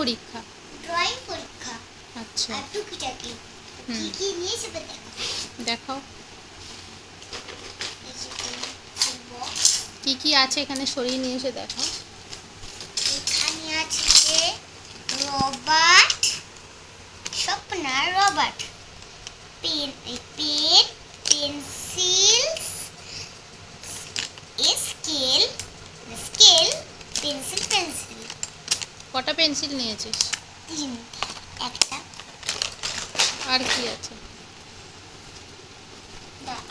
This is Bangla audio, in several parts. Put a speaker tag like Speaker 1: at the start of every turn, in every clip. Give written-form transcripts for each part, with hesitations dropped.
Speaker 1: পরীক্ষা?
Speaker 2: ড্রয়িং পরীক্ষা।
Speaker 1: আচ্ছা,
Speaker 2: আর টুকিটাকি কি কি নিয়ে এসে দেখাও।
Speaker 1: কি কি আছে এখানে সরিয়ে নিয়ে এসে দেখাও।
Speaker 2: এখানে আছে যে Robert, Swapna Robert, pen, pencil, scale, pencil.
Speaker 1: কটা পেন্সিল নিয়েছিস?
Speaker 2: 3, একটা।
Speaker 1: আর কি আছে?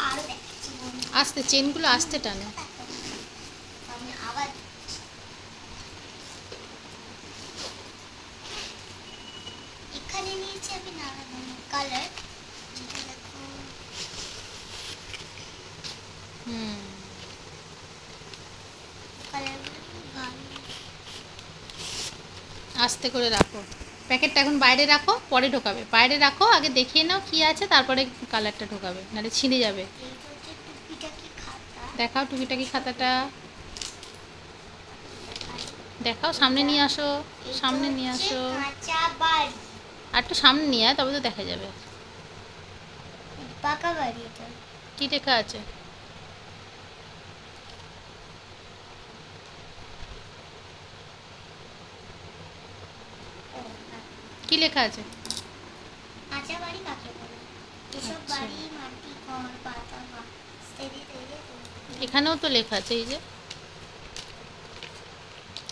Speaker 2: আরো দেখাচ্ছি।
Speaker 1: আস্তে, চেনগুলো আস্তে টানে।
Speaker 2: আমি আবার এখানে নিয়েছি আমি নানা কালার, যেটা দেখো
Speaker 1: আস্তে করে রাখো, প্যাকেটটা এখন বাইরে রাখো, পরে ঢোকাবে। বাইরে রাখো, আগে দেখিয়ে নাও কি আছে, তারপরে কালারটা ঢোকাবে, নাহলে ছিঁড়ে যাবে। দেখাও টুকিটাকি খাতাটা, দেখাও। সামনে নিয়ে আসো, সামনে নিয়ে আসো। আর একটু সামনে নিয়ে আয়, তবে তো দেখা যাবে।
Speaker 2: পাকা বাড়ি। এটা
Speaker 1: কি লেখা আছে? কি লেখা আছে?
Speaker 2: কাঁচা বাড়ি কাকে বলে? এসব বাড়ি মাটি, খড়, পাতা,
Speaker 1: এখানেও তো লেখা আছে, এই যে।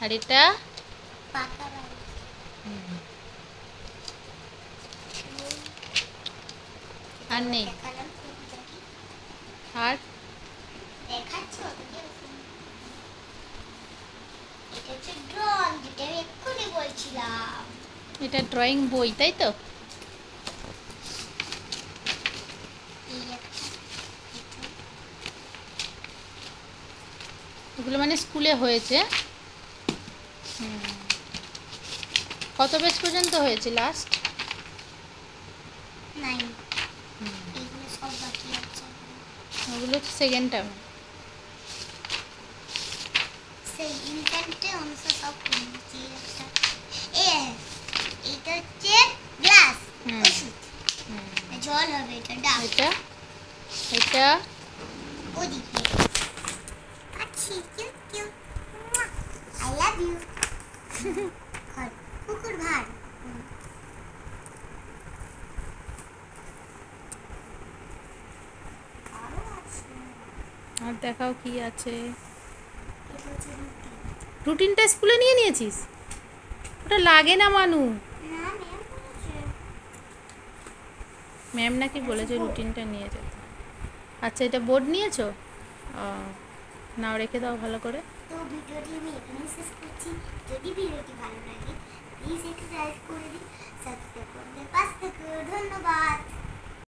Speaker 1: আর এটা
Speaker 2: পাকা বাড়ি।
Speaker 1: আর নেই। আর
Speaker 2: দেখাচ্ছি এটা হচ্ছে ড্রয়িং, যেটা আমি এক্ষুনি বলছিলাম।
Speaker 1: এটা ড্রয়িং বই, তাই তো? এগুলো মানে স্কুলে হয়েছে। কত পেজ পর্যন্ত হয়েছে লাস্ট?
Speaker 2: 9। এগুলো সব বাকি আছে।
Speaker 1: ওগুলো সেকেন্ড টার্ম।
Speaker 2: সেই ইনফ্যান্টে অংশ সব কমিয়েছি। এটা হচ্ছে গ্লাস, ওষুধ, জল হবে। এটা ডাব।
Speaker 1: এটা
Speaker 2: ওদিকে আচ্ছা, কিউ আই লাভ ইউ। কুকুর ভাই।
Speaker 1: আর দেখাও কি আছে। রুটিনটা স্কুলে নিয়ে নিয়েছিস? ওটা লাগে না মানু। ম্যাম নাকি বলেছে রুটিনটা নিয়ে যেতে। আচ্ছা, এটা বোর্ড নিয়েছো? নাও, রেখে দাও ভালো করে।
Speaker 2: তো ভিডিওটি আমি এখানেই শেষ করছি। যদি ভিডিওটি ভালো লাগে প্লিজ একটু লাইক করে দিন, সাবস্ক্রাইব করতে পাশে থাকুন। ধন্যবাদ।